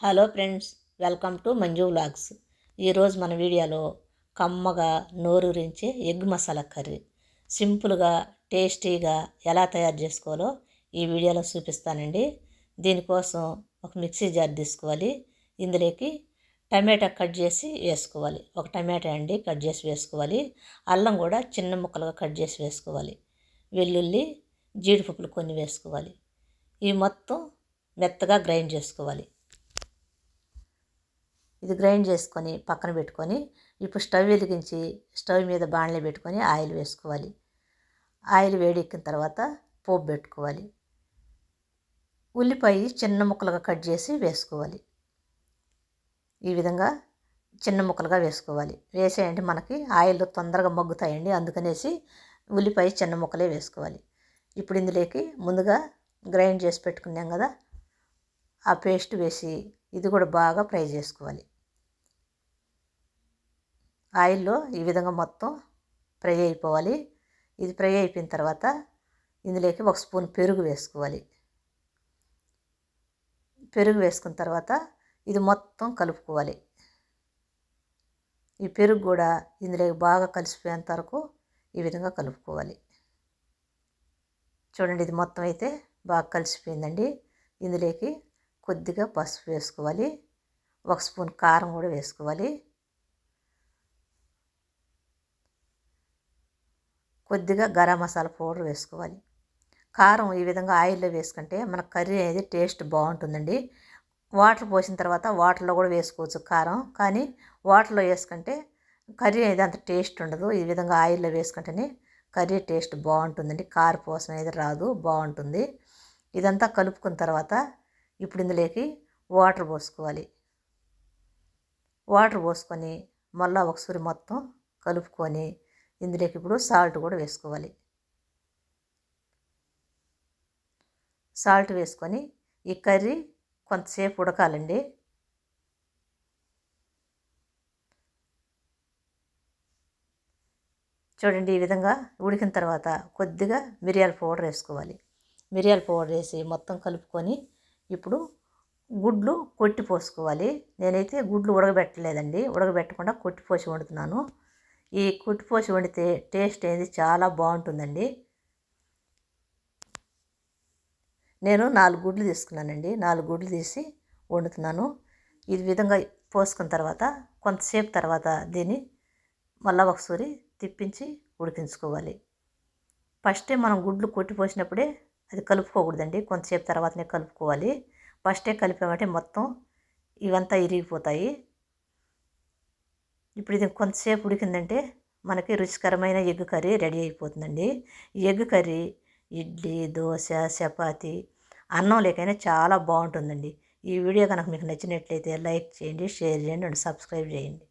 Hello friends, welcome to Manju vlogs. ఈరోజు మన వీడియోలో కమ్మగా నోరూరించే ఎగ్ మసాలా కర్రీ సింపుల్గా టేస్టీగా ఎలా తయారు చేసుకోవాలో ఈ వీడియోలో చూపిస్తానండి. దీనికోసం ఒక మిక్సీ జార్ తీసుకోవాలి. ఇందులోకి టమాటా కట్ చేసి వేసుకోవాలి. ఒక టమాటా అండి కట్ చేసి వేసుకోవాలి. అల్లం కూడా చిన్న ముక్కలుగా కట్ చేసి వేసుకోవాలి. వెల్లుల్లి, జీడిపప్పులు కొన్ని వేసుకోవాలి. ఇవి మొత్తం మెత్తగా గ్రైండ్ చేసుకోవాలి. ఇది గ్రైండ్ చేసుకొని పక్కన పెట్టుకొని ఇప్పుడు స్టవ్ వెలిగించి స్టవ్ మీద బాణలి పెట్టుకొని ఆయిల్ వేసుకోవాలి. ఆయిల్ వేడెక్కిన తర్వాత పోపు పెట్టుకోవాలి. ఉల్లిపాయ చిన్న ముక్కలుగా కట్ చేసి వేసుకోవాలి. ఈ విధంగా చిన్న ముక్కలుగా వేసుకోవాలి. వేసేయండి మనకి ఆయిల్ తొందరగా మగ్గుతాయండి, అందుకనేసి ఉల్లిపాయ చిన్న ముక్కలే వేసుకోవాలి. ఇప్పుడు ఇందులోకి ముందుగా గ్రైండ్ చేసి పెట్టుకున్నాం కదా, ఆ పేస్ట్ వేసి ఇది కూడా బాగా ఫ్రై చేసుకోవాలి. ఆయిల్లో ఈ విధంగా మొత్తం ఫ్రై అయిపోవాలి. ఇది ఫ్రై అయిపోయిన తర్వాత ఇందులోకి ఒక స్పూన్ పెరుగు వేసుకోవాలి. పెరుగు వేసుకున్న తర్వాత ఇది మొత్తం కలుపుకోవాలి. ఈ పెరుగు కూడా ఇందులోకి బాగా కలిసిపోయేంత వరకు ఈ విధంగా కలుపుకోవాలి. చూడండి, ఇది మొత్తం అయితే బాగా కలిసిపోయిందండి. ఇందులోకి కొద్దిగా పసుపు వేసుకోవాలి. ఒక స్పూన్ కారం కూడా వేసుకోవాలి. కొద్దిగా గరం మసాలా పౌడర్ వేసుకోవాలి. కారం ఈ విధంగా ఆయిల్లో వేసుకుంటే మన కర్రీ అనేది టేస్ట్ బాగుంటుందండి. వాటర్ పోసిన తర్వాత వాటర్లో కూడా వేసుకోవచ్చు కారం, కానీ వాటర్లో వేసుకుంటే కర్రీ అనేది అంత టేస్ట్ ఉండదు. ఈ విధంగా ఆయిల్లో వేసుకుంటేనే కర్రీ టేస్ట్ బాగుంటుందండి. కారపోసం అనేది రాదు, బాగుంటుంది. ఇదంతా కలుపుకున్న తర్వాత ఇప్పుడు ఇందులోకి వాటర్ పోసుకోవాలి. వాటర్ పోసుకొని మళ్ళీ ఒకసారి మొత్తం కలుపుకొని ఇందులోకి ఇప్పుడు సాల్ట్ కూడా వేసుకోవాలి. సాల్ట్ వేసుకొని ఈ కర్రీ కొంతసేపు ఉడకాలండి. చూడండి, ఈ విధంగా ఉడికిన తర్వాత కొద్దిగా మిరియాల పౌడర్ వేసుకోవాలి. మిరియాల పౌడర్ వేసి మొత్తం కలుపుకొని ఇప్పుడు గుడ్లు కొట్టి పోసుకోవాలి. నేనైతే గుడ్లు ఉడకబెట్టలేదండి, ఉడకబెట్టకుండా కొట్టి పోసి వండుతున్నాను. ఈ కొట్టిపోసి వండితే టేస్ట్ అనేది చాలా బాగుంటుందండి. నేను 4 గుడ్లు తీసుకున్నానండి. 4 గుడ్లు తీసి వండుతున్నాను. ఈ విధంగా పోసుకున్న తర్వాత కొంతసేపు తర్వాత దీన్ని మళ్ళీ ఒకసారి తిప్పించి ఉడికించుకోవాలి. ఫస్టే మనం గుడ్లు కొట్టిపోసినప్పుడే అది కలుపుకోకూడదండి, కొంతసేపు తర్వాతనే కలుపుకోవాలి. ఫస్టే కలిపామంటే మొత్తం ఇవంతా ఇరిగిపోతాయి. ఇప్పుడు ఇది కొంతసేపు ఉడికిందంటే మనకి రుచికరమైన ఎగ్ కర్రీ రెడీ అయిపోతుందండి. ఈ ఎగ్ కర్రీ ఇడ్లీ, దోశ, చపాతి, అన్నం లేకైనా చాలా బాగుంటుందండి. ఈ వీడియో కనుక మీకు నచ్చినట్లయితే లైక్ చేయండి, షేర్ చేయండి అండ్ సబ్స్క్రైబ్ చేయండి.